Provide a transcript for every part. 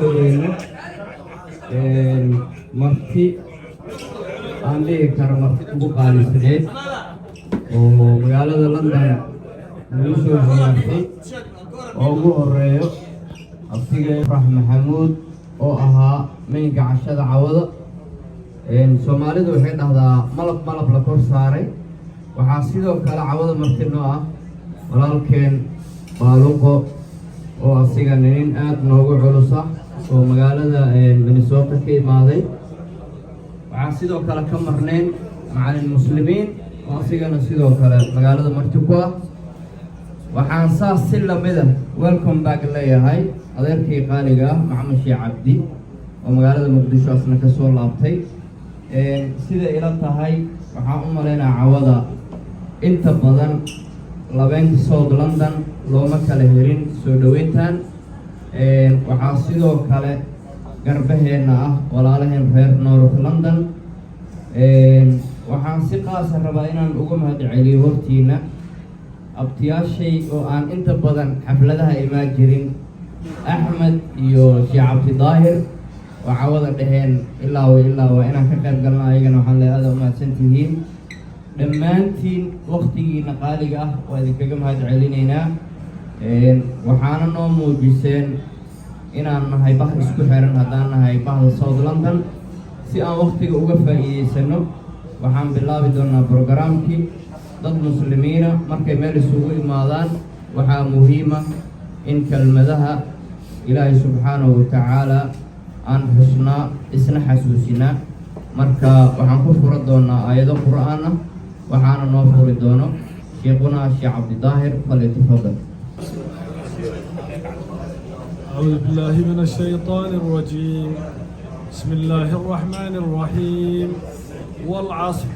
dhaweyno marti aan dhihi karo marti ugu qaalisaneed oo magaalada London lagu soo ziyaartay oo ugu horeeyo abtiga Ibrahim Maxamuud oo ahaa maynka cashada cawada Soomaalidu waxay dhahdaa malab la kor saaray waxaa sidoo kale cawada marti noo ah walaalkeen Baaluqo oo asiga nin aad noogu culus ah oo magaalada Minnesota ka imaaday waxaa sidoo kale ka marneen macallin muslimiin oo asigana sidoo kale magaalada marti ku ah waxaan saas si lamid ah welcome back leeyahay adeerkii qaaliga ah Maxamed Sheekh Cabdi oo magaalada Muqdisho asna ka soo laabtay sida ila tahay waxaan u maleynayaa cawada inta badan labeenka South London looma kala herin soo dhaweyntan waxaa sidoo kale garbaheena ah walaalaheen reer North London waxaan si qaas ah rabaa inaan ugu mahadceliyo hortiina abtiyaashay oo aan inta badan xafladaha imaan jirin Axmed iyo Sheekh Cabdi Daahir oo cawada dhaheen ilaa inaan ka qayb galno ayagana waxaan leeyahay aad u mahadsantihiin dhammaantiin waqtigiina qaaliga ah waa idinkaga mahadcelinaynaa waxaana noo muujiseen inaan nahay bah isku xiran haddaan nahay bahda South London si aan waqtiga uga faa'iideysano waxaan bilaabi doonaa programkii dad muslimiina markay meel isugu imaadaan waxaa muhiim ah in kelmadaha Ilaahay subxaanahu wa tacaala aan xusnaa isna xasuusinaa marka waxaan ku fura doonaa aayado qur'aan ah waxaana noo furi doono Sheekhuna Sheekh Cabdi Daahir falyatafadal أعوذ بالله من الشيطان الرجيم بسم الله الرحمن الرحيم والعصر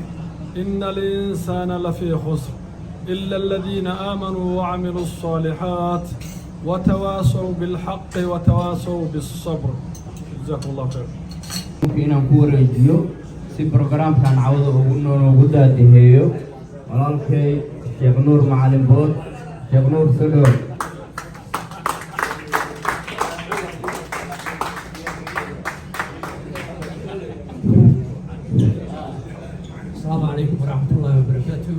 إن الإنسان لفي خسر إلا الذين آمنوا وعملوا الصالحات وتواصوا بالحق وتواصوا بالصبر جزاكم الله خير inaan ku wareejiyo si programkan cawada ugu daadiheeyo walaalkay Sheekh Nuur Macalin Bood Sheekh Nuur Sodor السلام عليكم ورحمة الله وبركاته.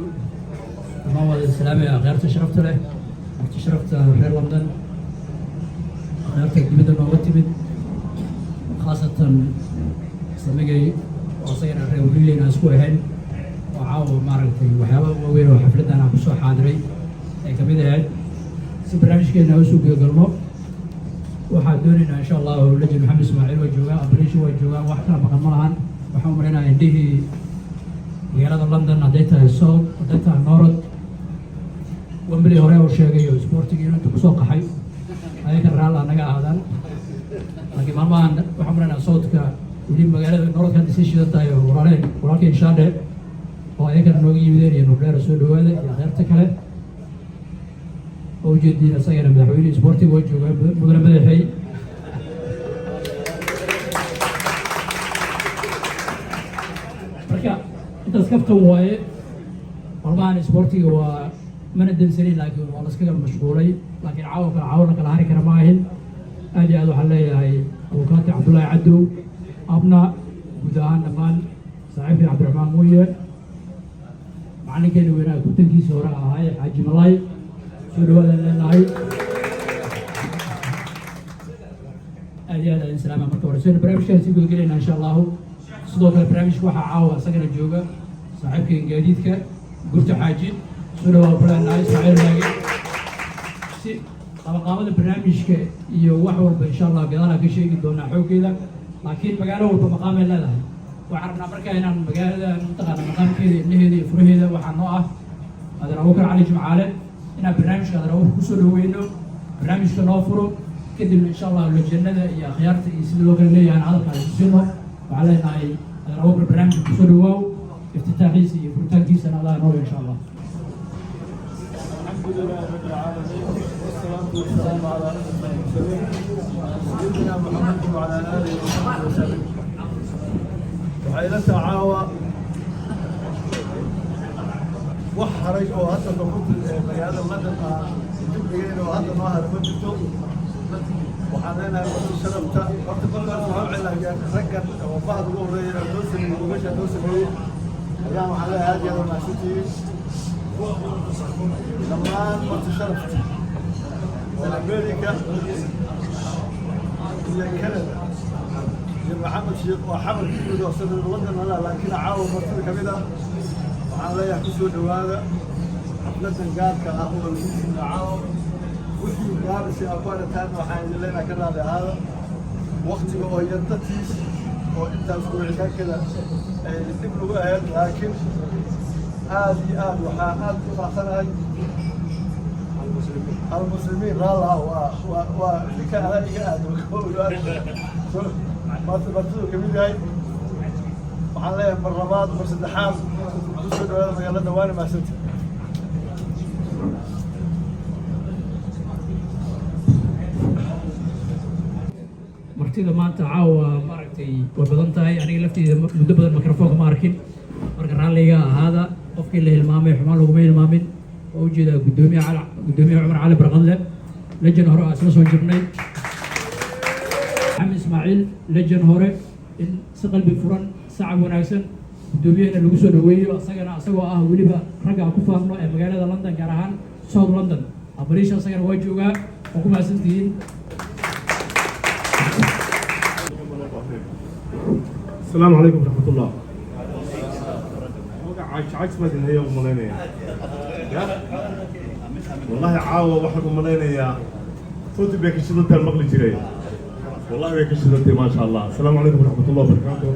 مواد السلام يا غير تشرفت له، تشرفت غير لندن، غير تقديم المواد خاصة سمجي وصير الريولي ناس كوهن وعاو مارتي وحياة وين وحفلة أنا بسوا حاضري كبيرة سبرامج كنا وسوق قلمو وحدوننا إن شاء الله ولجن محمد إسماعيل وجوان أبريش وجوان وحنا بقمران وحمرنا عندي magaalada London hadaytahay South hadaytahay North Wembley hore oo sheegayo sportiga inuu ku soo qaxay ayaga raala naga aadan laakiin maalmahan waxaan marnaa Southka wili magaalada North ka disii shidatay walaalkeen Shaade oo ayaga nooga yimideen iyo Nobler soo dhawaada iyo khayrta kale oo jeedina sayana madaxweyne sportiga oo jooga magaalada madaxay تسكفت واي والله سبورتي و من الدنسري لكن والله سكر مشغولي لكن عاونك الهاري كرماهن أجي هذا حلي هاي أبوكاتي عبد الله عدو أبناء ودهان نمان صاحبي عبد الرحمن مويه معني كانوا وين كنت نجي سورة هاي حاج ملاي سورة ولا هاي أجي هذا الإنسان ما مرتور سورة برامج كان سيقول لنا إن شاء الله صدق البرامج waxa caawa asagana jooga saaxiibkeen gaadiidka gurta xaaji soo waa plan Ismaaciil laagi si qaabada barnaamijka iyo wax walba insha Allah gadaal ka sheegi doona xoogeeda laakiin magaalo walba maqaam ay leedahay waxaan rabnaa markaa inaan magaalada mintaqana maqaamkeeda inaheeda iyo furaheeda waxaa noo ah Adeer Abuukar Cali Jimcaale inaan barnaamijka Adeer Abuukar ku soo dhaweyno barnaamijka noo furo kadib insha Allah lajnada iyo akhyaarta iyo sida loo kala leeyahay halkaas sino وعلينا نروح البرنامج بسرعة افتتاحي وفتاحي سنة الله نور إن شاء الله. الحمد لله رب العالمين والصلاة والسلام على سيدنا محمد وعلى آله وصحبه وسلم. وحيلا تعاوى وحرج أو هذا كنت بهذا المدى وهذا ما هذا كنت وحنانا شرفت raggan oo bahad ugu horreeya oo loo sameeyey meesha loo sameeyey ayaan waxaa leeyahay aad iyo aad mahadsantihiin dhammaan marti sharafta oo Amerika iyo Canada iyo Maxamed Sheekh oo xamal ku yimid oo sanad London ala laakiin caawa martida kamid ah waxaan leeyahay ku soo dhawaada xafladan gaarka ah oo lagu soo caawa wixii gaarsi aqoontaan waxaan idin leenahay ka raali ahaada waqtiga oo yardatiis oo intaas ku wixii kala dib lagu ahayd laakiin aad iyo aad waxaa aad u faraxsanahay المسلمين لا لا وذيك على إيجاد ما تبتدوا كمية هاي وحنا بالرباط مرسد حام تسود ولا مجال دواني ما ست martida maanta caawa maaragtay way badan tahay aniga lafteeda muddo badan mikrofoonka ma arkin marka raalliga ahaada qofkii la hilmaamay xumaan laguma hilmaamin oo ujeeda gudoomiye Cumar Cali Barqadle lejan hore asla soo jirnay Maxamed Ismaaciil lejan hore in si qalbi furan sacab wanaagsan gudoomiyahana lagu soo dhaweeyo asagoo ah weliba ragga ku faahno ee magaalada London gaar ahaan South London abariisha asagana waa joogaa oo ku maasantihiin السلام عليكم ورحمة الله. عكس ما تنهي يوم ملينا والله عاوة واحد ملينا يا صوت بيك الشدة المغلي جري والله بيك الشدة ما شاء الله. السلام عليكم ورحمة الله وبركاته.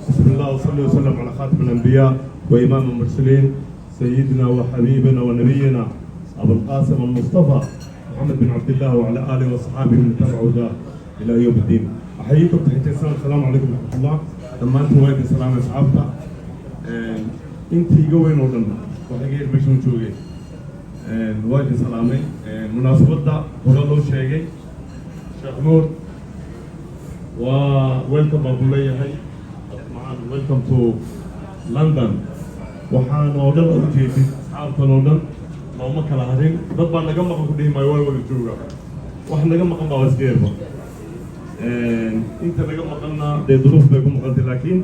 بسم الله وصلي وسلم على خاتم الأنبياء وإمام المرسلين سيدنا وحبيبنا ونبينا أبو القاسم المصطفى محمد بن عبد الله وعلى آله وصحابه من تبعوا ذا إلى يوم الدين. أحييكم تحية السلام عليكم ورحمة الله. لما أنتم وايد السلام أصحابنا أنتي جوين ولنا وحقيقة مشون شوقي وايد سلامي مناسبة دا ورلو شيء شيخ نور وويلكم أبو لي هاي معنا ويلكم تو لندن وحان ودن أوجيتي أصحاب لندن لو ما كان هذين ضد أنا جمع كده ما يوالو الجوجا وإحنا جمع كم بواسكير انت لقى مقلنا دي ظروف بيكون مقلت لكن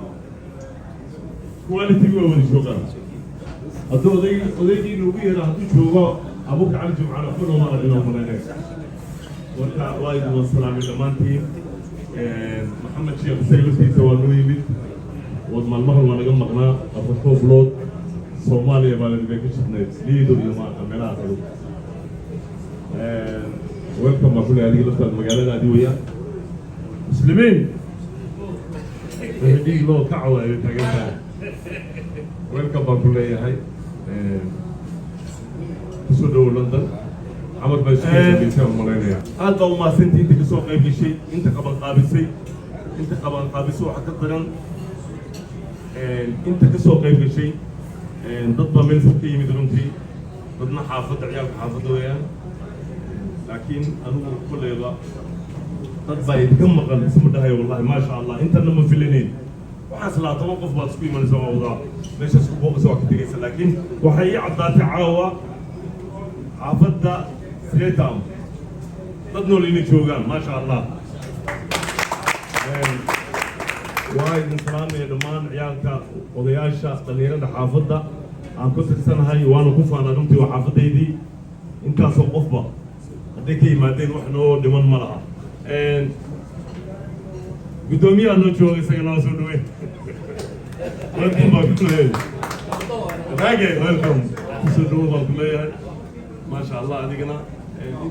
كواليتي هو اللي شغال هذول ذي نوبي راح تشوفه ابوك على الجمعه كل مره اليوم هناك وانت وايد والسلام لمانتي محمد شيخ سيلوسي سوى نويبي وضم المهر وانا قم مقنا افوتو بلود صوماليا بالي بيكش نيت ليدو اليوم كاميرا ويلكم اقول لي هذه لفت المقاله هذه وياه مسلمين هدي لو كعوة يتقدم ويلكم بقولي هاي سودو لندن عمر بشير بيسوي ملايين هذا ما سنتي انت كسوق اي شيء انت قبل قابسي انت قبل قابسي وحكت درن انت كسوق اي شيء ضد من سكي مدرنتي ضدنا حافظ عيال حافظ وياه لكن انا كل يلا طيب كم مقال اسم الدهاي والله ما شاء الله انت لما فيلينين وحصل توقف باسكوي من سوا وضع ليش اسبوع سوا كتير لكن وحي عضات عاوة عفدا سليتام ضدنا ليني شوغان ما شاء الله وايد من سلام يا دمان عيالك وضياشا قليلا حافظة عن كثر سنة هاي وانا كوفا انا دمتي وحافظتي دي انت سوقف با هديكي مادين وحنو دمان مرأة قدومي أنا شو يسوي ناس ودوي welcome بقولي راجع welcome سودو بقولي ما شاء الله هذيكنا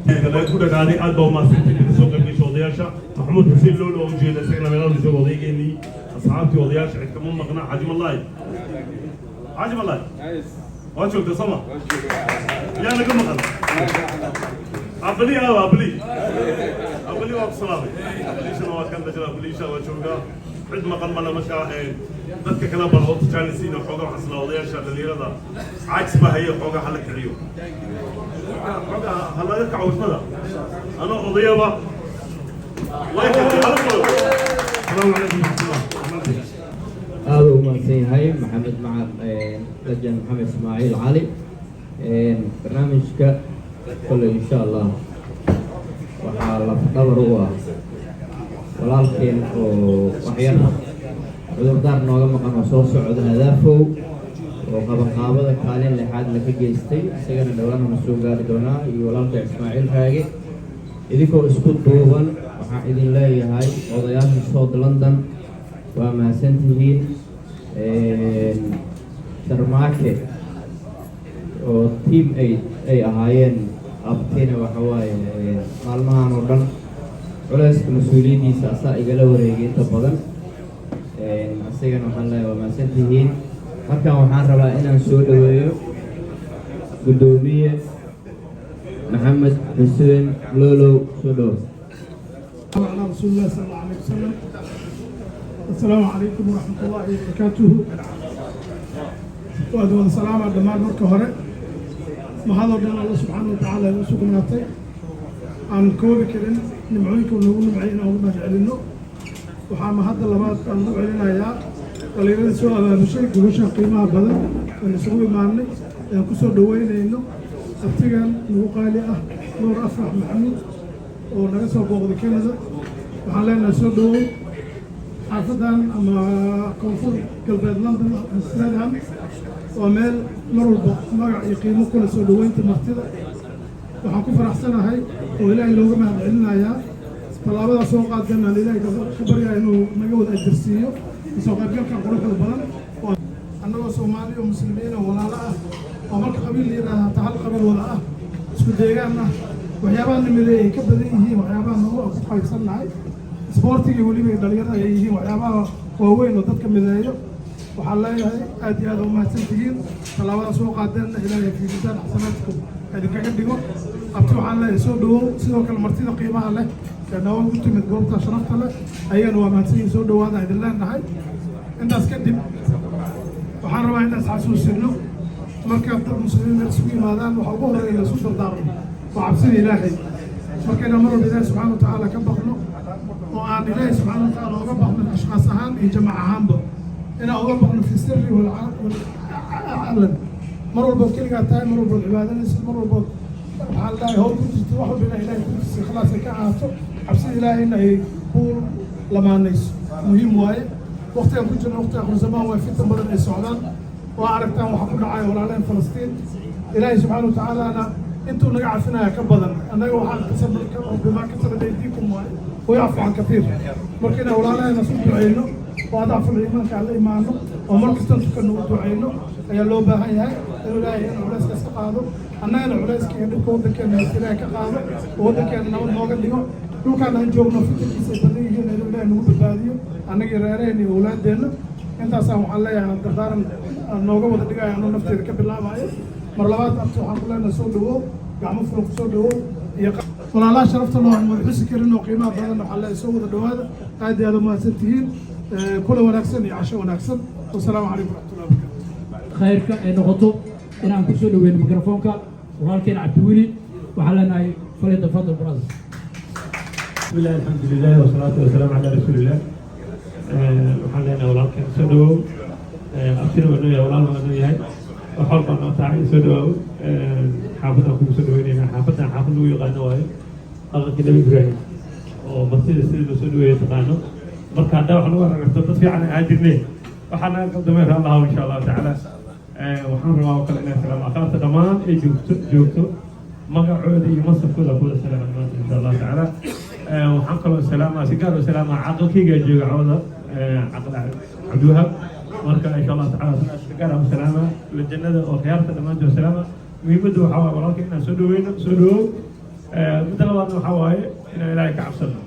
أنت لا تقول هذه ألبوم ما سنتي سوق في شوضياشة محمود حسين لولو وجيل سكنا من اللي سووا ذيك اللي أصحابتي وضياشة كمان مقنع عجم الله عجم الله واشوف تصمم يا أنا كم مقنع أبلي وابصلامي أبلي شنو كان دجال أبلي شو وشوقا عند مقام ملا مشاء ذاتك كلام بالوقت جالسين وحوقا حصل وضيع شاد اللي هذا عكس ما هي حوقا حلك اليوم حوقا هلا يركع وشملا أنا وضيع با لايك السلام عليكم هذا هو هاي محمد مع لجنة محمد إسماعيل علي برنامجك كله إن شاء الله waxaa la dhabar u ah walaalka walaalkeen oo waxyar cudurdaar nooga maqan oo soo socda hadaafow oo qabanqaabada kaalin lixaad laga geystay isagana dhowaan na soo gaari doonaa iyo walaalka Ismaaciil Raage idinkoo isku duuban waxaan idin leeyahay odayaasha South London waa mahadsantihiin Sharmaake oo team ay ahaayeen abtiina waxa waaye maalmahan oo dhan culayska mas-uuliyaddiisa asaa igala wareegay inta badan asigana waxaan leeyahay waa mahadsantihiin markaan waxaan rabaa inaan soo dhaweeyo gudoomiye محمد حسين لولو سودو. على رسول الله صلى الله عليه وسلم. السلام عليكم ورحمة الله وبركاته. وأدعو السلام على دمار مركه هراء. ما هذا ربنا الله سبحانه وتعالى يسوق مناطق عن كوبي كرين نمعينكم ونقول نمعين أو نمعينه وحام هذا اللبات كان نمعينها يا قليلا سؤال بشيء كلوش قيمة بدل ونسوي معنا ينقصوا دوين إنه أبتغل نوقالي نور أفرح محمود ونقصوا بوغد كندا وحالينا سودو حافظان أما كونفور قلبات لندن السلام ومال مروا مرع يقيموا كل سودوين تمرتدا وحكون فرحسنا هاي وإلهي لو ما علنا يا طلابة سوق قدنا لإلهي خبريا إنه نجود الدرسية سوق قدنا كان قريب البلد أنا وسومالي ومسلمين ولا لا ومرك قبيل لنا تعال قبيل ولا اسكو ديغانا وحيابان نملي كبديه وحيابان هو أكو حيصلنا هاي سبورتي يقولي بي دليرنا يجي وحيابان ووين ودتك مدايو وحلاي أدي هذا وما تنتهين طلابة سوق قدنا إلهي في ميزان حسناتكم هذه كعندكم أبتوح على سودو سودو كالمرتين قيمة له لأنه هو قلت من قوم تشرفت له أيان وما تنتهين سودو هذا إذا الله نهاي الناس كدب وحرم الناس حسوس إنه مركب المسلمين يسوي ماذا وحبوه إلى سوسر دارهم وعبسين إلهي فكنا مر بالله سبحانه وتعالى كبقنا وعن الله سبحانه وتعالى وقبح من أشخاص هام يجمع هامبو إن أوقفنا في السر والعلن مروا بكل قاتاي مروا بالعبادة مروا بال الله هو كنت تروحوا بين إلهي كنت خلاص كعاته عبسين إلهي إنه يقول لما الناس مهم واي وقتها كنت وقتها آخر زمان وفي تمرد السعودان وعرفتها وحكونا عاي ولعلين فلسطين إلهي سبحانه وتعالى أنا أنتم نقع فينا كبدا أنا وحال كسب بما كسب أيديكم ويعفو عن كثير مركنا ولعلين نصب عينه وأضعف الإيمان كعلى إيمانه ومركز تنسك النوت عينه هي اللوبة هي الولاية العلاس كسقاده أنا العلاس كيدك ودك النسيرة كقاده ودك النوم نوجد اليوم لو كان نجومنا في تلك السنة هنا الولاية نوت البادية أنا جرارين أولاد دينا أنت سامح الله يعني تقدر نوجد ودك يعني نفتي ركب الله معي مرلوات أبتو حق الله نسودو قاموا في نسودو ولا لا شرفت الله المدرس كريم وقيمة بدنا حلا يسود الدواد هذه هذا ما سنتين كل ونكسن يعيش ونكسن والسلام عليكم ورحمة الله وبركاته. خيرك إنه خطو إن أنا كسر وين ميكروفونك وهالكين عبدولي وحلنا فليتفضل براز. بسم الله الحمد لله والصلاة والسلام على رسول الله. وحلنا ولكن سدوا أبشروا إنه يا ولاد إنه يهاي وحرب أنا تعي سدوا حافظكم سدوا هنا حافظوا يغنوا الله كده بإبراهيم ومسجد السيد سدوا يتقانوا marka hadda waxaan u aragto dad fiican aan jirnay waxaan qadamay Allah insha Allah taala waxaan rabaa kale inaan salaam aqaanta dhamaan ay joogto magacooda iyo masafkooda ku salaam insha Allah taala waxaan kaloo salaama si gaar ah salaama aqalkayga jooga cawda aqal Abduha marka insha Allah taala si gaar ah salaama la jannada oo khiyaarta dhamaan joo salaama muhiimadu waxa waa walaalkay inaan soo dhaweeyno midda labaad waxa waaye inaan Ilaahay ka cabsano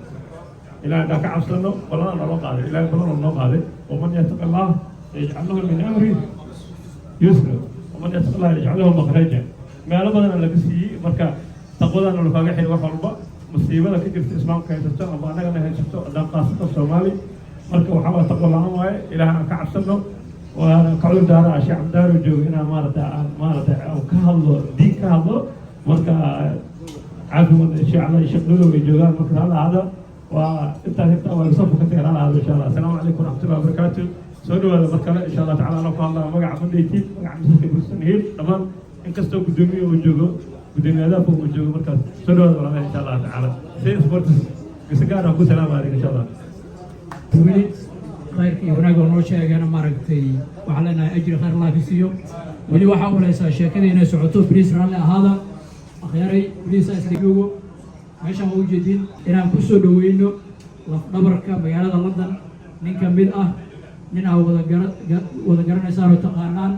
إلى أن كعبسنا ولا نرى قاضي إلى أن نرى قاضي ومن يتق الله يجعل له من أمره يسر ومن يتق الله يجعل له مخرجا ما لبنا لك سي مركا تقول أن الفاقح وحربة مصيبة لك جبت اسمه كيسته أما أنا أنا هيسته أدام قاصة الصومالي مركا وحاول تقول الله معي إلى أن كعبسنا وأنا كعود دار أشياء دار وجو هنا مارت أو كهالله دي كهالله مركا عارفوا الشيء على يشغلوا ويجوان مركا هذا وانت وصف كثير على هذا ان شاء الله. السلام عليكم ورحمه الله وبركاته. سودوا هذا مركله ان شاء الله تعالى لو قال الله مقع فنديتي مقع مسك بالسنهيل تمام ان كستو قدومي وجوجو قدومي هذا فوق وجوجو مركز سودوا هذا ان شاء الله تعالى. سي سبورت بسكار ابو سلام عليكم ان شاء الله. weli khayrka iyo wanaagga noo sheegana maaragtay waxaan leenahay ajri khayr allah ka siiyo weli waxaa u malaysaa sheekadii inay socoto bariis raalli ahaada akhyaray bariisa isdagoogo meeshaan waa ujeedin inaan ku soo dhaweyno lafdhabarka magaalada London nin ka mid ah nin aa wada garanaysaan oo taqaanaan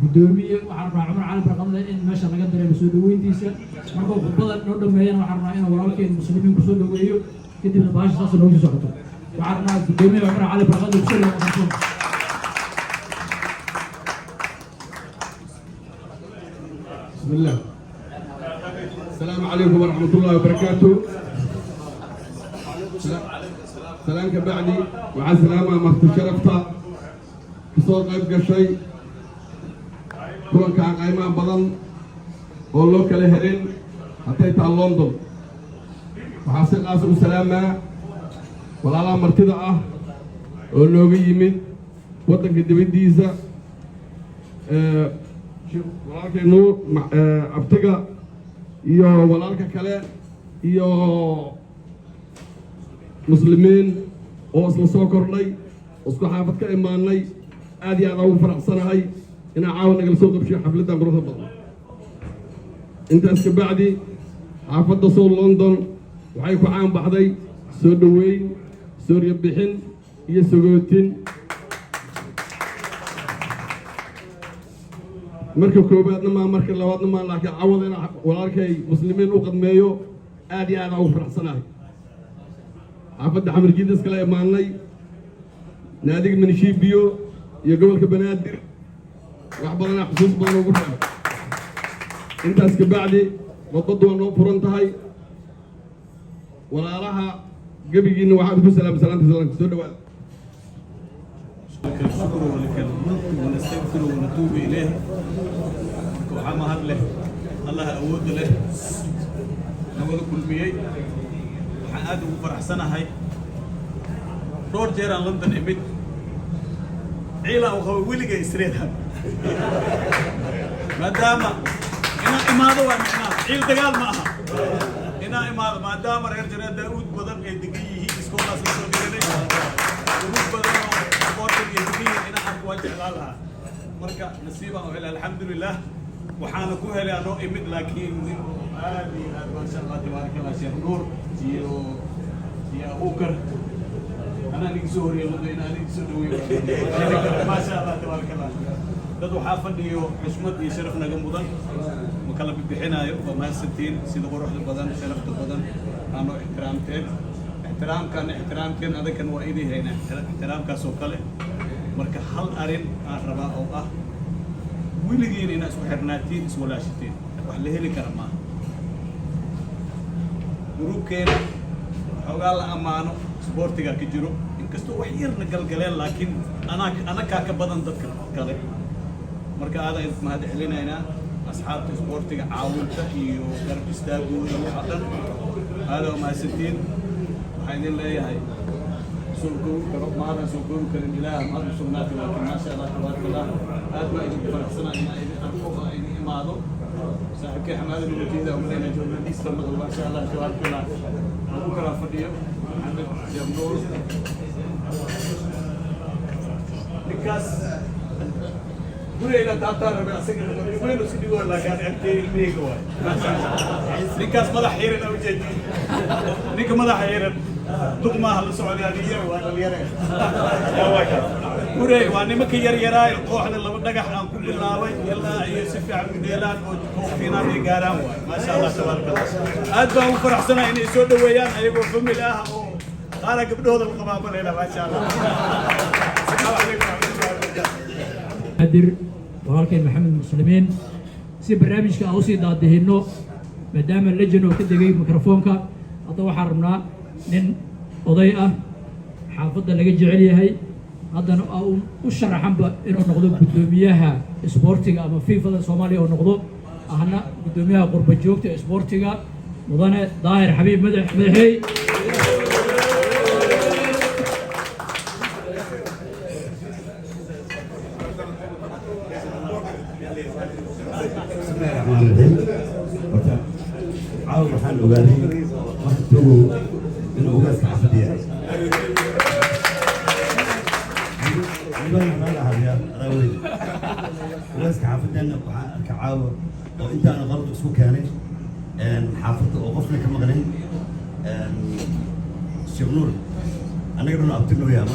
gudoomiye waxaan rabaa Cumar Cali Barqadle in meesha laga dareemo soo dhaweyntiisa markuu khudbada noo dhameeyana waxaan rabaa inuu walaalkeen muslimiin ku soo dhaweeyo kadibna baasha saas loogu socoto waxaan rabaa gudoomiye Cumar Cali Barqadle ku soo dhaweeyo بسم الله السلام عليكم ورحمة الله وبركاته سلام كبعدي وعلى السلامة مرت شرفتا كسور قيب قشي كلن كان قيمان بدن والله كالهرين حتى لندن وحاسق قاسم السلامة ولا لا مرتدعة ولوغي يمين وطن كدبين ديزا walaalkay nuur abtiga iyo walaalka kale iyo muslimiin oo isla soo kordhay isku xaafad ka imaanay aad iyo aad ugu faraxsanahay inaan caawa nagala soo qabshiyo xafladdan quruxda badan intaas ka bacdi xaafadda soo London waxay ku caan baxday soo dhaweyn sooryo bixin iyo sagootin marka koobaadna ma marka labaadna ma laakiin cawadana walaalkay muslimiin u qadmeeyo aad iyo aad ugu faraxsanahay xaafadda xamar jiidas kala imaanay naadiga minishiibiyo iyo gobolka banaadir wax badan xusuus badan ugu reebay intaas ka bacdi wadadu waa noo furan tahay walaalaha gabigiina waxaad ku salaamta soo dhawaada الشكر ولك الملك ونستغفر ونتوب إليه وحما هب له الله أود له نقول كل بيي وحاد وفرح سنة هاي رور جيران لندن إمد عيلة وخوي ويلي جاي يسريها ما دام إنا إمادة وإنا عيل دجال معها إنا إمادة ما دام رجال جيران داود بدل إدقيه إسكولا سيسوي داود بدل إن أقوى جلالها مركا نصيبه وإلى الحمد لله وحنا كوهل أنو إمد لكن هذه ما شاء الله تبارك الله شيخ نور يا أوكر أنا نكسور يا لدي أنا نكسور ما شاء الله تبارك الله dadku waxaa fadhiyo xushmad iyo sharaf naga mudan ma kala bixinayo waa mahadsantiin sida quruxda badan sharafta badan aanu ixtiraamkan adakan waa idin hayna ixtiraamkaas oo kale marka hal arin aan rabaa oo ah wiligiin inaad isku xirnaatiin iswalaashatiin wax la heli kara maaha gruubkeena xoogaa la ammaano isboortiga ka jiro inkastoo wax yarna galgaleen laakiin anakaa ka badan dadka kale marka aadaan mahad celinaynaa asxaabta isboortiga caawinta iyo garab istaagooda waxa dhan aada waa mahadsantiin waxaan idin leeyahay ما هذا سوكون كريم إله ما هذا سنات لكن ما شاء الله تبارك الله هذا ما يجي فرحنا إن أرفقه إن إماده صاحب كحماد المجيد ومن جملة إسلام ما شاء الله تبارك الله بكرة فديه محمد جمنور نكاس بوري إلى تاتار ربع سكر وين وسيدي ولا كان أنتي الميجوا نكاس ماذا حيرنا أو جدي نك ماذا حيرنا دقمة السعودية وأنا اليرة يا واجد بوري وأنا مكي يرى القوح اللي بدقح عن كل الناوي يلا يوسف عبد الديلان وفينا بيجارام ما شاء الله تبارك الله أدبا وفرح سنة إني سود ويان أيوة فم الله أنا قبل هذا القبابة ليلة ما شاء الله السلام عليكم ورحمة الله وبركاته أدر وهالكين محمد المسلمين سي برنامجك أوصي دادهنو مدام اللجنة وكده جاي ميكروفونك أطوى حرمنا nin oday ah xaafadda laga jecel yahay haddana u sharaxanba inuu noqdo guddoomiyaha isboortiga ama fiifada Soomaaliya oo noqdo ahna guddoomiyaha qurba joogta isboortiga mudane daahir xabiib madaxay عاود waxaan ogaaday waqtigu inuu uga saxafadiyaa ولاسك حافظنا كعاوة وانت انا غلط اسمه كاني حافظ وقفنا كم غنين الشيخ نور انا قلنا ابتنو يا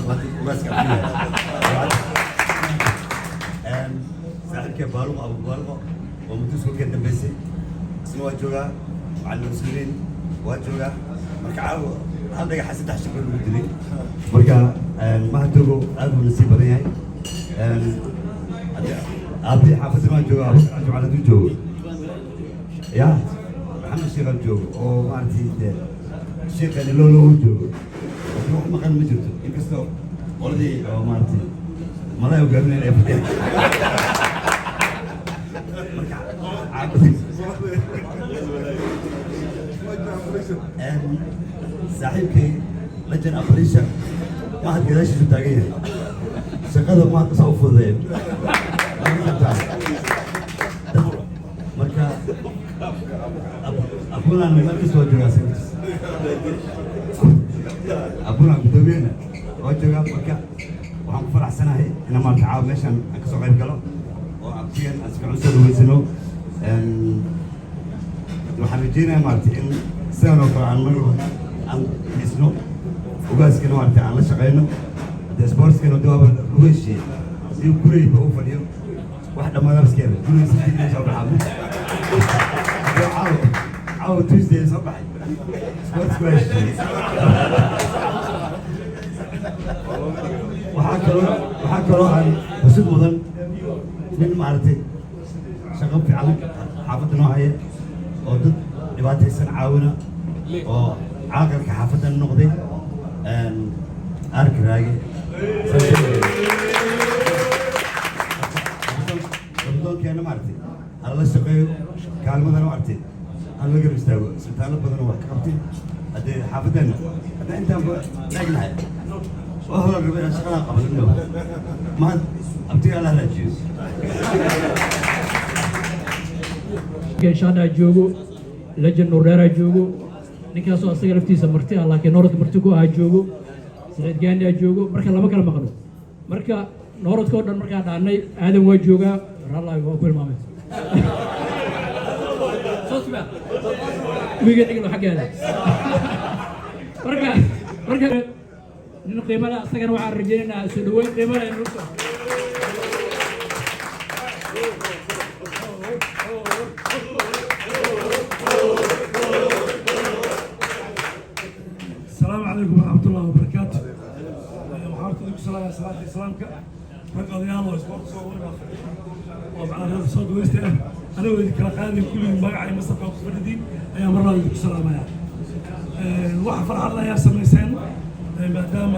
ولاسك صاحبك بالغ ابو بالغ ومدوسو كان دبسي اسمه جوجا على المسلمين وجوجا مركعاوة هذا حسيت حشك المدني مركا ما هتوجو أبو نسيب رياي أبي حافظ ما جوجا أجو على دو جوجا يا محمد الشيخ الجوجا أو مارتي الشيخ اللي لولو جوجا روح مكان مجرد يكسر ولدي أو مارتي ما لا يقابلني الأفضل صاحبكي لجن أبريشة ما حد قداش تتاقيه شغاله ما تصوف ذيب مركا أبونا من مركز وجوه سنتس أبونا بدوبينا وجوه مركا وهم فرح سنة هي إنما ما تعاون مشان أكسر غير قلم وأبتين أسمع سنة وسنو وحرجينا مالتي إن سنة وقرأ المرة عن اسمه وبس كانوا عارفين عن شغالنا السبورتس كانوا دوابا رويشي يو كوري بأوفر يوم واحدة ما لابس كذا كوري سنتين ليش أبغى حبوب عاو تويزداي صباح سبورتس كويس وحكروا عن بسيط مدن من معرتي شغل في عالم حافظنا هاي ودد دباتي سن عاونة عاقل كحافظ النقدي أرك راجي رمضان كأنا مرتي الله سقيه كلمة أنا مرتي الله قرب استوى سبحان الله بدنا وحكمتي هذا حافظنا هذا أنت نجنا وهو الربيع شغال قبل النوم ما أبتي على الرجيم شانا جوجو لجن نوريرا جوجو ninkaasoo asaga laftiisa marti ah laakiin noorodka marti ku ahaa joogo saciid gaandi aa joogo marka lama kala maqno marka noorodka oo dhan markaan dhaanay aadan waa joogaa raalaahi waa ku hilmaamay sosba wiiga dhigno xaggeeda marka nin qiimada asagana waxaan rajaynaynaa soo dhaweyn qiimada in ruusa السلام عليكم ورحمة الله وبركاته. وحاولت صلاة الإسلامك رقم رياض وسبورت صور ومعنا هذا الصوت ويست أنا ولد كلاقاني كل مقعي مصطفى وفردي أي مرة يدك السلام عليها. واحد فرح الله يا سميسين ما دام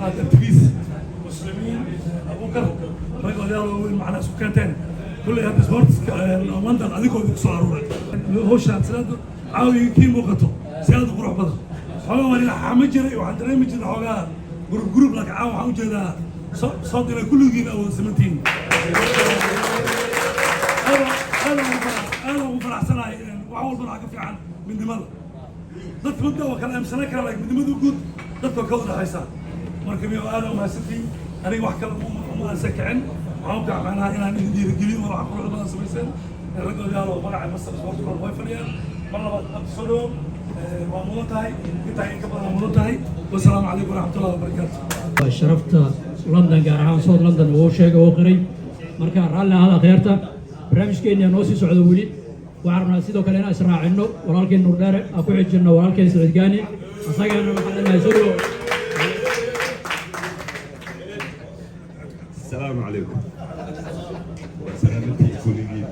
التلفيز مسلمين أبو بكر رقم رياض معنا سكانتين كل هذا سبورت منطقة هذيك ودك صاروا هو شاب سلاد عاوي كيم وقته سلاد قروح بدر حوالي وانا حمجري وعندنا مجد حوالي جروب لك عاو حوجة صادنا كله جينا أول سمتين أنا مفرح سنة وأول مرة عقف عن من دماغ ضد مدة وكلام سنة كلام من دماغ وجود ضد كوزة حيسان مركب يوم أنا وما ستي أنا وحكي وما سكعن وعوقع معنا هنا ندير الجليل وراح كل ما سميسن الرجل جاله فرع مصر سبورت كل واي فريال مرة بتصلهم ومنتهي انتهي قبل منتهي والسلام عليكم ورحمه الله وبركاته. شرفت لندن gaar ahaan South London oo sheegay oo qiray marka raalli ahada khayrta barnaamijkeena noo sii socdo wali waxaan rabnaa sidoo kale inaan israacino walaalkeen Nuur Dheere aan ku xijirno walaalkeen Saciid Gaani asagana waxaan leenahay soo السلام عليكم وسلامتي كليين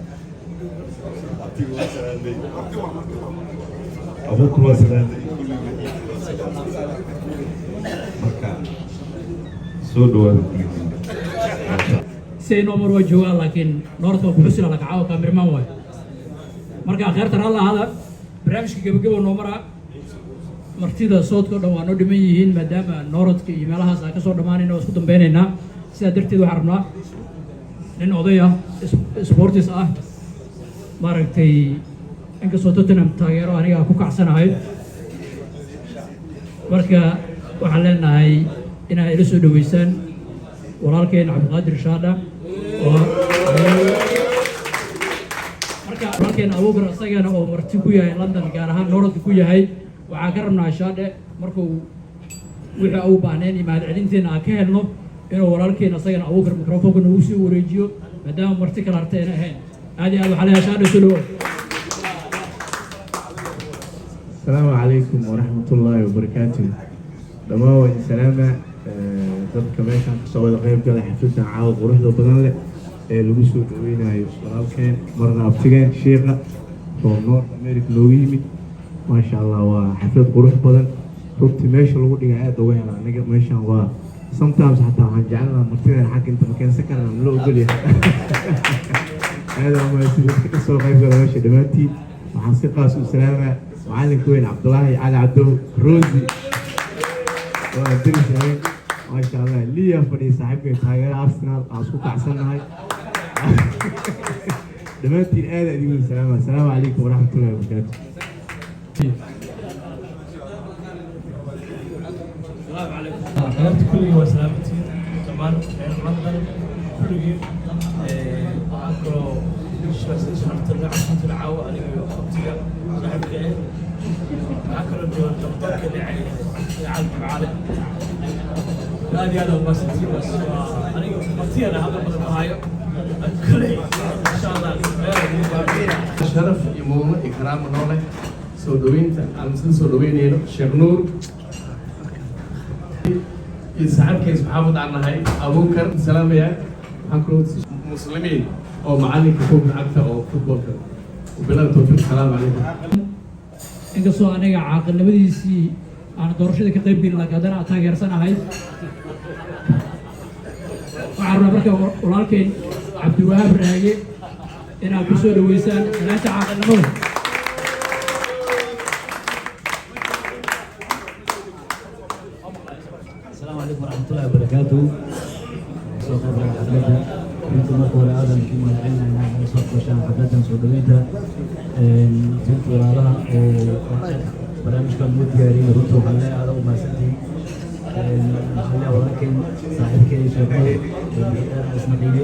أبوك وسلامتي مكان سودوان سين عمر وجوال لكن نورت وبحسن لك عاو كاميرمان واي marka khayrtan Allah hada barnaamijka gabagabo noo mara martida soodka dhan waa noo dhiman yihiin maadaama nooradka iyo meelahaas aan ka soo dhamaanayno oo isku dambeynayna sidaa darteed waxaan rabnaa nin oday ah sportis ah maaragtay inkastoo Tottenham taageero aniga ku kacsanahay marka waxaan leenahay inay ila soo dhaweysaan walaalkeen Cabdiqaadir Shaada marka walaalkeen abuukar isagana oo marti ku yahay London gaar ahaan Norway ku yahay waxaan ka rabnaa shaadhe markuu wixii uu baahneen imaad celinteena aan ka helno inuu walaalkeen isagana abuukar mikrofoonka nagu sii wareejiyo maadaama marti kala harteen ahayn aad iyo aad waxaa leeyahay shaadhe soo dhawow. السلام عليكم ورحمة الله وبركاته. دماوي سلامة dadka meeshan kasoo wada qayb galay xafladda caawa quruxda badan leh ee lagu soo dhaweynayo walaalkeen marna abtigeen sheekha oo North America looga yimid maasha Allah waa xaflad qurux badan runtii meesha lagu dhigay aad uga helaa aniga meeshan waa sometimes xataa waxaan jecelnahay martida xagga inta makeensan karana la ogol yahay aad ama sidoo kasoo qayb galay meesha dhamaantii waxaan si qaas u salaamaa معلم وين عبد الله علي عبدو روزي ودرس ما شاء الله لي فريق صاحبي تاجر ارسنال اسكو كعسنا هاي دمتي الآن أديكم السلام عليكم ورحمة الله وبركاته. السلام عليكم. حياتي كلي وسلامتي طبعا لندن كلي أكلو شرفت لنا عشان تلعبوا أنا وأختي صاحبك أكلو الدكتور اللي يعلم معانا هذا بس أنا قلت أنا هذا بدل معايا كلي إن شاء الله شرف يموم إكرام نوله سودوين أمسن سودوين ينو شيخ نور يسحب كيس محمد عنا هاي أبو بكر سلام يا حكرو مسلمين أو معلم كتب أكثر أو فوتبول وبلا توفيق السلام عليكم. إنك سو أنا عاقل نبديسي أنا دورشة كتير بين لك هذا أتاجر سنة هاي وعرنا بركة ولكن عبد الوهاب راجع أنا بسول ويسان لا تعاقل نمو. السلام عليكم ورحمة الله وبركاته. صوت حفلتها كنت مركور آدم كما علنا إن صوت وشان حفلتها سودويتها كنت وراها وبرامج كان مود جاري رتو خلاه على وما سنتي خلاه ولكن صاحب كي شغال اسمعيني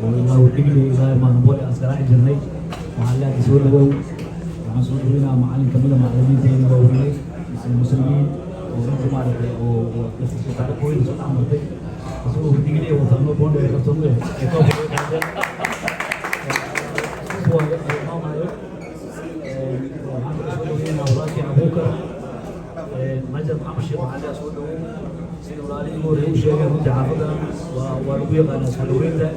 والله ودقلي غير ما نقول أسرع جرني وعلاه تسول له وعنصر لنا معلم كمله معلمين زين ووري المسلمين وانتم عارفين وبس تعرفوا إن شاء الله عملتي بس هو ودقلي وصلنا بون وصلنا هو الإمام عليه ولكن أبوك مجد محمد على سوده سيدنا يمر يمشي متعاقدا وربيق أنا سلويته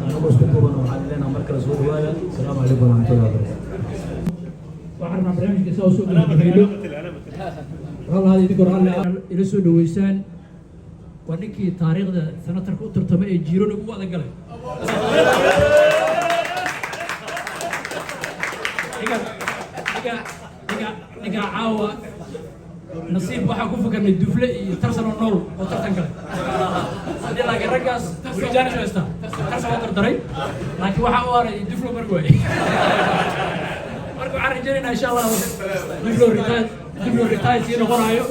أنا بس كتبنا وحلنا مركز سوده. السلام عليكم ورحمة الله وبركاته. وعرنا برامج كساو سوق الفيديو والله هذه ذكر الله إلى سود ويسان ونكي تاريخ سنة تركوا ترتمى جيرون أبو هذا قال نيجا عاوة نصيب واحد كوفك من الدفلة ترسل النور وترتن قال هذه لاقي رجاس ورجال شو يستا ترسل وتردري لكن واحد وارد الدفلة مرقوي مرقو عن رجالنا إن شاء الله دفلة ريتايت ينقرايو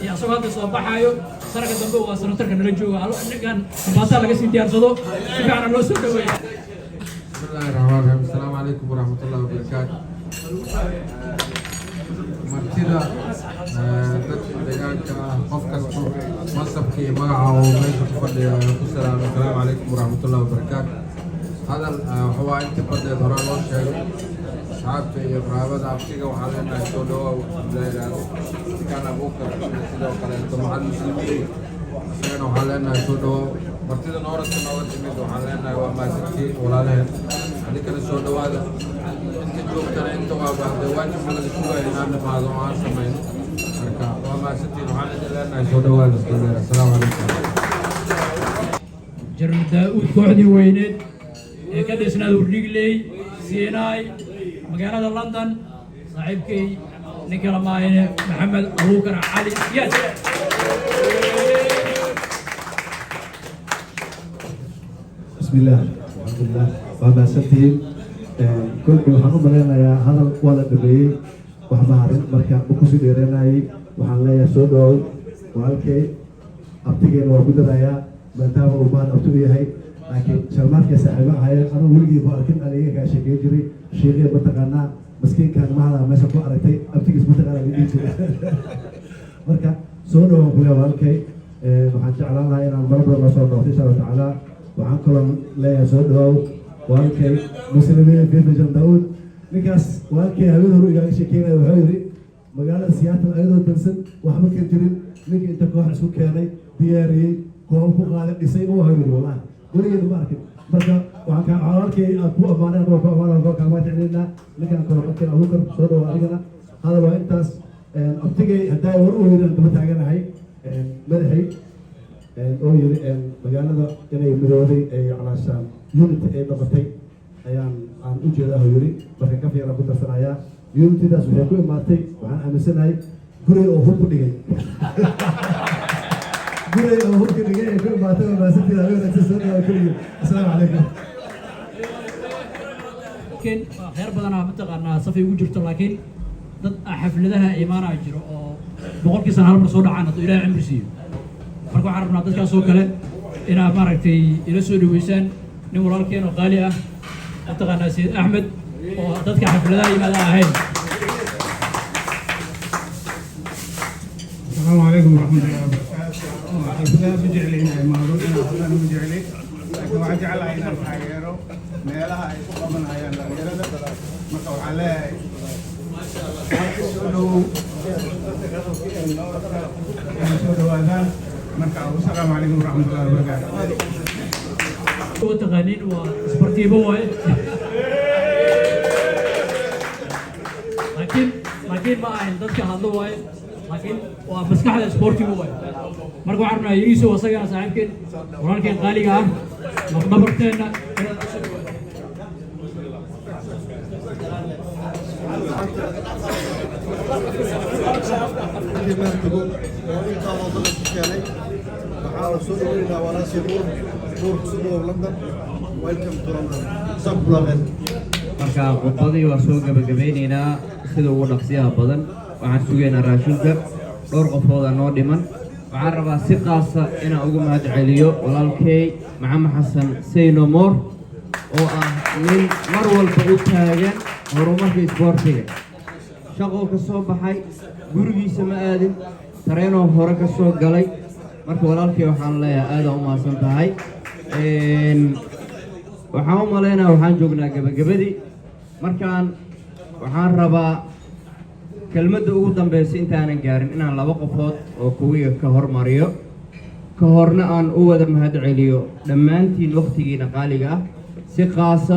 يا سواد الصباحايو سرق الدنبو وصلنا ترك نرجو على كان باسا لقى سيديار صدو سبحان الله سبحانه. بسم الله الرحمن الرحيم. السلام عليكم ورحمة الله وبركاته. martida dadka deegaanka qof kasta masabkii magaca oo meesha ku fadhiya ku salaamo assalaamu calaykum waraxmatullahi wabarakaatu. hadal waxaa inta badeed horaan loo sheegay asxaabta iyo qaraabada abtiga waxaa leenahay soo dhawaaw la yidhaahdo kan abuukar sidoo kaleeto macalin muslimiin isagana waxaa leenahay soo dhawaaw martida nooradka nooga timid waxaa leenahay waa maasantii walaalaheen adinkana soo dhawaada inta joogtana inta waa baahday waajibka laga sugaya inaan dhamaado oo aan samayno marka waa maasantiin waxaan idin leenahay soo dhawaada assalaamu calaykum. جرد داود كوحدي وينيد كده اسناد ورنيجلي سيناي مقالة لندن صاحبكي نيكلا ماهين محمد أبوكر علي ياس. بسم الله الحمد لله وما سنتين كل waxaan u maleynayaa hadal waa la dhameeyey waxba harin marka u kusii dheereenayay waxaan leeyahay soo dhawow walaalkay abtigeena waa ku darayaa maadaama uu baan abtu yahay laakiin sharmaadkay saaxiibo ahaayeen anuu weligii ba arkin aniga kaa sheekey jiray sheekhiya mataqaanaa maskiinkan mahada meesha ku aragtay abtigiis mataqaanaa la dhihi jiray marka soo dhawaan kuleeya walaalkay waxaan jeclaan lahaa inaan mar badan la soo noqdo insha allahu tacaala waxaan kaloo leeyahay soo dhawaaw walaalkay muslimiin fiifijan daawud ninkaas walaalkay haween horu igaaga sheekeynaya wuxuu yidhi magaalada Seattle ayadoo dansan waxba ka jirin ninka inta koox isku keenay diyaariyey koox ku qaaday dhisay oo hayro wallahi weligeed ma arkin marka waxaan ka walaalkay aad ku amaaneen oo ku amaaneen oo kaalmaad celinaa ninkan kale qofkan ugu kor soo dhawaa adigana hada waa intaas abtigay hadaa war u weydaan daba taaganahay madaxay oo yiri magaalada inay midooday ay calaashaan unity ay noqotay ayaan u jeedaa yiri marka ka fiican ku tarsanayaa unity-daas waxay ku imaatay waxaan aaminsanahay guri oo hub dhigay guri oo hub dhigay ay ku imaatay oo maasintida ay wanaagsan soo dhawaad kuligii assalaamu calaykum laakiin khayr badanaa mataqaanaa safay ugu jirto laakiin dad xafladaha imaanaa jiro oo boqolkii sana hal mar soo dhacaan hadduu ilaahay cimri siiyo marka waxaan rabnaa dadkaas oo kale inaad maaragtay ila soo dhaweysaan nin walaalkeen oo qaali ah mataqaanaa sayid axmed oo dadka xafladaha yimaada ahayn السلام عليكم ورحمة الله وبركاته. حفلة بجعلي هنا الموضوع أنا حفلة بجعلي لكن واحد جعل هنا الحيرو ميلها يبقى من هاي الغيرة مقطع عليه ما شاء الله. السلام عليكم ورحمة الله وبركاته. هو تغنين وسبورتيفو واي لكن ما عين ضدك هذا واي لكن ومسكحة سبورتيفو واي مركو عرفنا يريسو وصينا صاحبكن ولكن غالي ها مقدمرتنا marka khudbadii waa soo gabagabeynaynaa sida ugu dhaqsiyaha badan waxaan sugaynaa raashinka dhowr qofooda noo dhiman waxaan rabaa si qaasa inaan ugu mahad celiyo walaalkay maxamed xasan sayno moor oo ah nin mar walba u taagan horumarka isboortiga shaqoo ka soo baxay gurigiisa ma aadin tareenoo hore ka soo galay marka walaalkay waxaan leeyahay aad u mahadsan tahay waxaan u maleynayaa waxaan joognaa gabagabadii markaan waxaan rabaa kelmadda ugu dambaysa intaanan gaarin inaan laba qofood oo kuwiga ka hormariyo ka horna aan u wada mahad celiyo dhammaantiin waqtigiina qaaliga ah si qaasa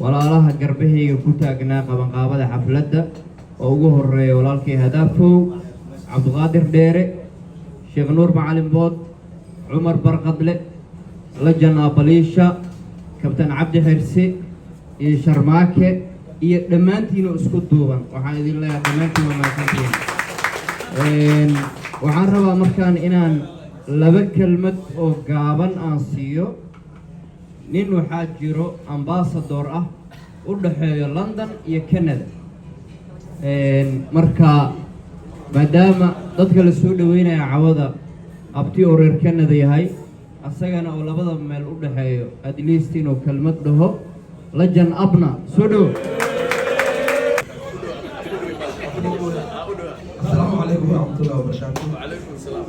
walaalaha garbahayga ku taagnaa qabanqaabada xafladda oo ugu horeeya walaalkay hadaafow cabdiqaadir dheere sheekh nuur macalin bood cumar barqadle lajan abaliisha kabtan cabdi xirsi iyo sharmaake iyo dhammaantiin oo isku duuban waxaan idin leeyahay dhammaantiin waa mahadsantihiin waxaan rabaa markaan inaan laba kelmad oo gaaban aan siiyo nin waxaa jiro ambassador ah u dhaxeeyo London iyo Canada marka maadaama dadka la soo dhaweynaya cawada abti oo reer Canada yahay asagana oo labada meel u dhaxeeyo at least inuu kelmad dhaho lajan abna soo dhaw السلام عليكم ورحمة الله وبركاته. وعليكم السلام.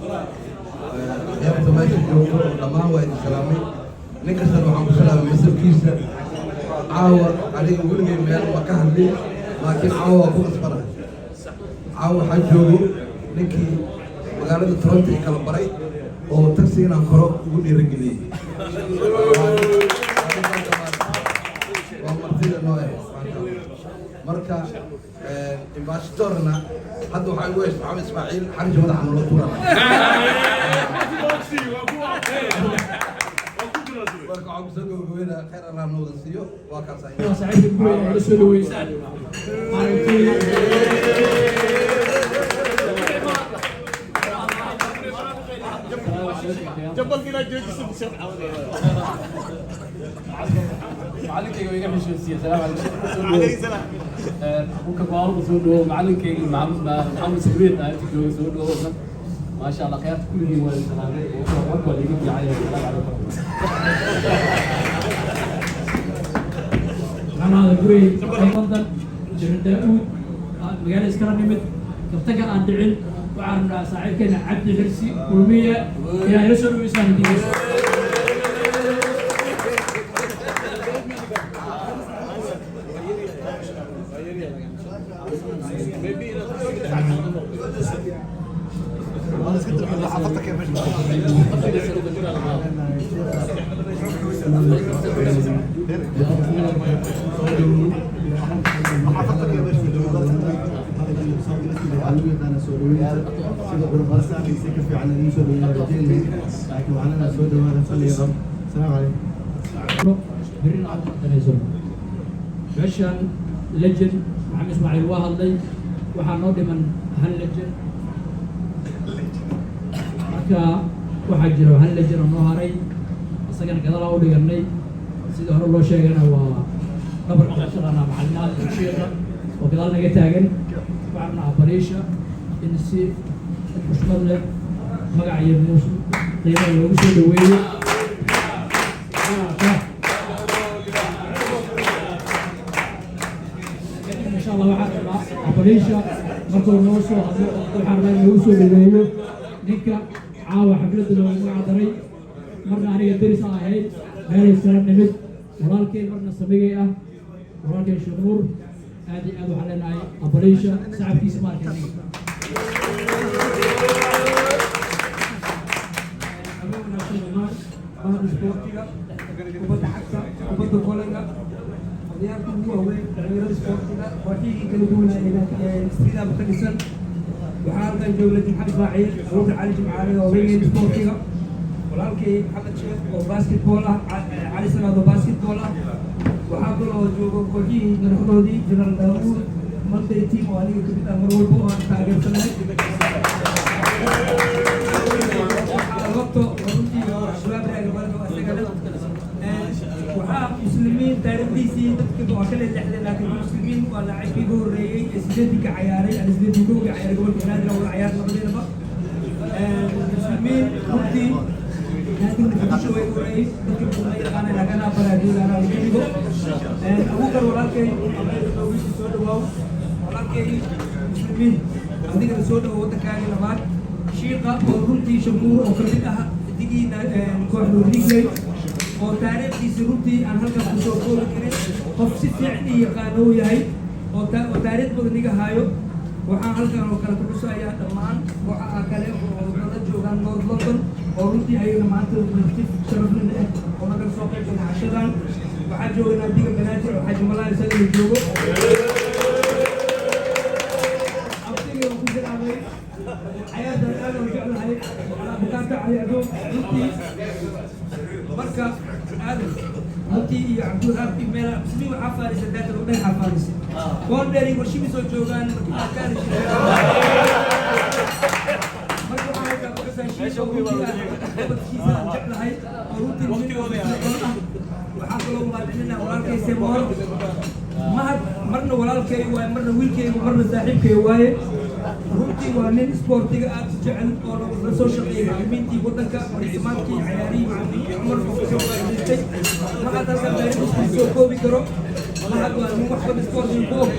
يا متماشي جوجو لما هو السلامي نكسر وعم سلام يسر كيسة عاور عليه يقول لي مال وكهل لي لكن عاور فوق الفرح عاور حج جوجو نكي مقالة ترنتي كالبري أو تكسينا كروك يقول لي رجلي. ومرتين نوعي مركا امباشتورنا حد waxaa ugu yeeshay Maxamed Ismaaciil xarji madaxa noo tuura marka aan soo gabagabeyna khayr Allah noo siiyo waa ka saayay saaxiibka guriga la soo dhaweysaan جبل كده جوجي سبسم معلمكيga iga xishoosiye salaam alaykum عليك السلام ku ka qaado soo dhawo macallinkeyga maxamed sabiir inta joogo soo dhawo ما شاء الله خيرت كل يوم والسلام عليكم واللي يجي عليه السلام عليكم أنا هذا قوي أيضا جرد داود مقال إسكار نمت كفتك عن دعل وعن ساعد كنا عبد الحرسي ورمية يا رسول وإسلام الدين حفظتك يا باشا حفظتك يا باشا أنا سوريين سيدنا بالغرسان يسكت في على سوريين رجالي لكن وعنا سوري وأنا نصلي يا رب السلام عليكم. برين عبد التنازل مشان لجن محمد إسماعيل واهلي وحنودي من هاللجن marka waxa jira hal la jiro noo haray asagana gadal u dhiganay sida hore loo sheegana waa dhabar ka shaqana macalinaha sheekha oo gadal naga taagan waxna abariisha in si xushmad leh magac iyo muus qiimo loogu soo dhaweeyo إن شاء الله واحد abariisha markuu noo soo hadlo waxaan rabaa inuu soo dhaweeyo ninka caawa xafladda loogu magacaabay marna aniga deris aan ahayd meelay sara nimid walaalkay marna samigay ah walaalkay shuruur aad iyo aad waxaan leenahay abariisha sacabkiisa maarkay kubadda xagta kubadda kolayga odayaarka ugu waaweyn dhalinyarada isboortiga kooxihii kala duwanaa istiidaaba ka dhisan waxaa halkan jooga maxamed ismaaciil abuubakar cali jimcaale oo weyngeed isboortiga walaalkay maxamed sheekh oo basketball ah cali salaad oo basketball ah waxaa kaloo jooga kooxihii madaxdoodii jenaraal daawuud monday team oo aniga kamid ah mar walba oo aan taageersanahay sababto runtii shabaab reergabalka asagana waxaa muslimiin taariikhdiisii dadka waa kala lexday laakiin muslimiin waa laacibkii ugu horreeyey ee sideedinka cayaaray yani sideedinka uga cayaaray gobolka banaadir wada cayaar labadeedaba muslimiin runtii laakiin muqdisho way horeeyey dadka muslimiin yaqaana lagana baraadilaana laga dhigo abuukar walaalkay wiilka soo dhawaaw walaalkay muslimiin adigana soo dhawo waddankaagii labaad shiiqa oo runtii shakuur oo kamid ah digiina kooxda rigley oo taariikhdiisa runtii aan halkaas kusoo koobi karin qof si fiican ii yaqaano uu yahay oo taariikh badan iga haayo waxaan halkan oo kale ku xusayaa dhammaan kooxaha kale oo nala joogaan North London oo runtii ayagana maanta naftif sharaflin ah oo naga soo qayb galay cashadan waxaa jooga naadiga banaadir oo xaji malaay isagana joogo abtiga oo ku jiraabay xayaadan aad u jeclahay bukaanta cali adoon runtii marka aadan runtii iyo cabdulhaab meel musliim waxaa faarisay daata u dhex faarisay boondheeri warshimi soo joogaan markaa marka waxaa ka baxsan shiisha runtiisa aan jeclahay oo runtii waqtigooda waxaa kaloo mahadcelinaa walaalkay semoor mahad marna walaalkay waaye marna wiilkaygu marna saaxiibkay waaye runtii waa nin isboortiga aad u jecel oo la soo shaqeeyay macallimiintii waddanka barsimaadkii cayaarihii macallimiin cumar oo kasoo faa'iidaystay mahad halkan taariikhdiisa soo koobi karo mahad waa nin wax badan isboortiga ku og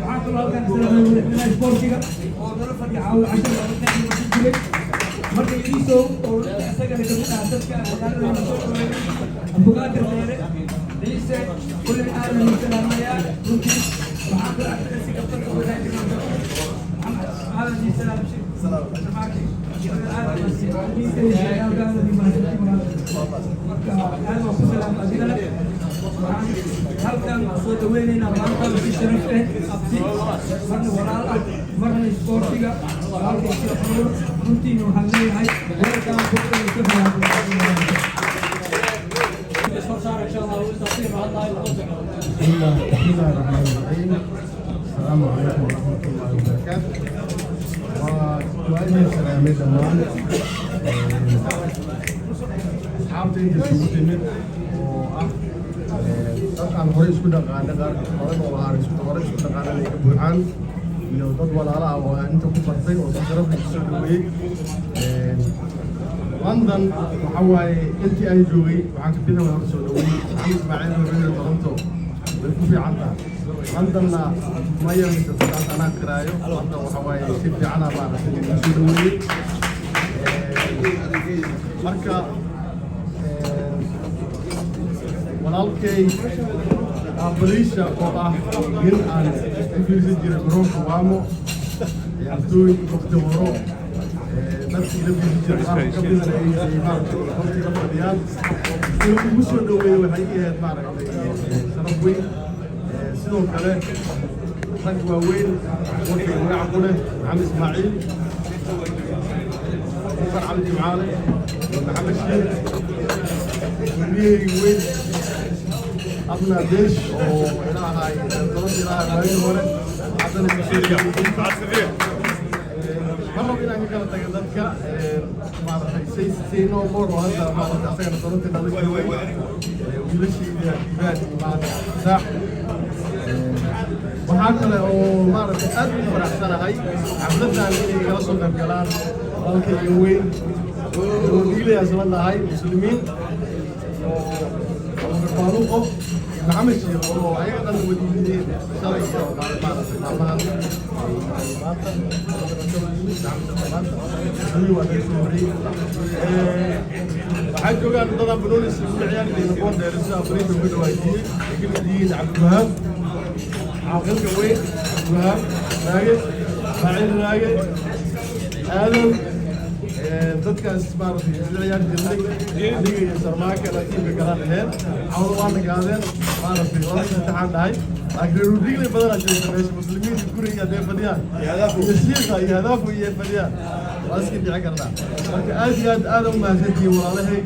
waxaa kaloo halkan islaamay madaxweynaha isboortiga oo nala fadhiya caawa cashar laba dhexdii marku jiray marka idiisoo oo isagana kamid ah dadka magaalada soo dhaweeyay abugaadir dheere ciise kulli aadan salaamaya runtii waxaa kaloo cabdilasi gabdhaka wadaajiraan هذا السلام سلام معك هذا السلام أجل هل كان صوت ويننا ما كان في شرف أبدي مرن ولا مرن سبورتيغا هل كان شرف روتين وهمي هاي ولا كان بكرة يسمع إن شاء الله ويستطيع الله الوضع. بسم الله الرحمن الرحيم. السلام عليكم ورحمة الله وبركاته. وأنا سلامي دمان أصحابتي جسمي تمت طبعا هوري سكودا قاعدة قاعدة هوري سكودا قاعدة ليك بوحان iyo dad walaalaha oo inta ku bartay oo si sharaf leh soo dhaweeyey London waxa waaye intii aan joogay waxaan ka bilaabay hor soo dhaweeyey Maxamed Ismaaciil oo reer Toronto way ku fiican tahay Londonna ma yahay dadka anaa qaraayo London waxa waaye si fiican ah baan soo dhaweeyey marka walaalkay Abalisha oo ah in aan infiirsan jiray garoonka Waamo ciyaartooy waqti horo dadkii la fiirsan jiray qaar ka mid ah ay maaragtay waqti la fadhiyaan in ugu soo dhaweeyey waxay ahayd maaragtay sharaf weyn sidoo kale rag waaweyn warkay magaca ku leh Maxamed Ismaaciil Mufar Cabdi Jimcaale Maxamed Shiir وليه وين أبنا ديش أو إلى هاي الطرف إلى هاي هورة عدنا المشاريع مرة بينا كنا تقدمك مع سينو مور وهذا مع تأثير الطرف إلى ذلك ويلشي إيفاد مع ساح وحاكنا ومارة أدنى فرحتنا هاي عملتنا اللي جلسوا نبكلان ولكن يوين وديلي يا زمان هاي مسلمين فاروق محمد شيخ أيضا وديلي شرعي waxaan joogaa dad banooni Soomaaliya iyo noqon dheerisa Afrika ugu dhawaayay igildiin Cabdulwahab عاقلك وين وهاب راجل فاعل راجل آدم dadka isbaar fi ciyaar jirnay aniga sarmaaka laakiin garan heen awal waan gaadeen waan fi wada imtixaan dhahay laakiin ruudiga badan ajay meesha muslimiin guriga ay fadhiyaan yasiiqa iyo hadaf iyo fadhiyaan waski dhici karta marka aad u mahadsantihiin walaalahay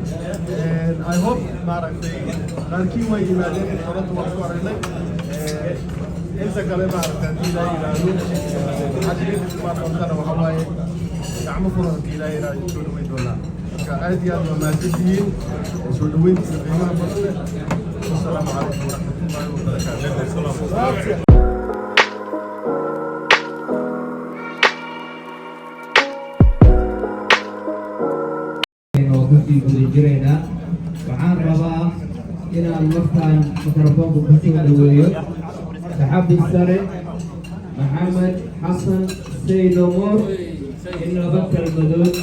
I hope maaragtay qaarkii way yimaadeen qorada wax ku aragnay inta kale maaragtay ilaa ajrin ma doontaan waxa waaye gacmo furan ilaahay raay soo dhaweyn doonaa marka aad iyo aad ma mahadsantihiin soo dhaweyntiisa qiimaha badan leh assalaamu calaykum waraxmatullaahi wabarakaatuh jirayna waxaan rabaa inaan markaan mikrofoonka ku soo dhaweeyo saxaabi sare maxamed xasan saynomor in laba kalmadood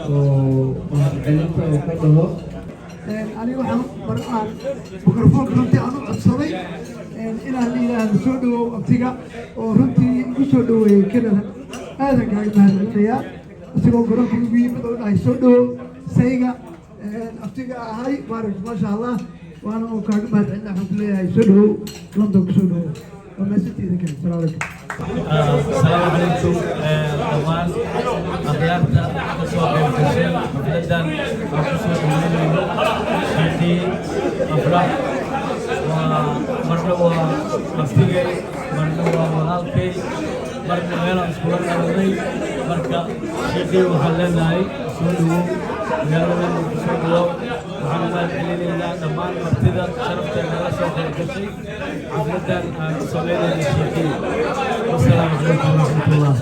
oo mahadcelinta uu ka dhaho aniga waxaan mikrofoonka runtii aan u codsaday inaan yidhaahdo soo dhawow abtiga oo runtii igu soo dhaweeyey Canada aadan kaaga mahadcelinayaa isagoo garoonka igu yimid oo dhahay soo dhawow sayga abtiga ahay baarak maasha Allah waana oo kaaga mahadcelin waxaan leeyahay soo dhawow London ku soo dhawow waa meeshadeeda kale salaamu calaykum dhammaan akhyaarta ka soo qayb gashay xafladan oo ku soo dhaweynayno sheekii afrax marna waa abtigay marna waa walaalkay marna meelaan iskula dhawaday marka sheekii waxaan leenahay soo dhawow magaaladana ku soo dhawow waxaan mahadcelinaynaa dhammaan martida sharafteena la soo qayb gashay xafladan aan u sameynayno sheekii والسلام عليكم ورحمة الله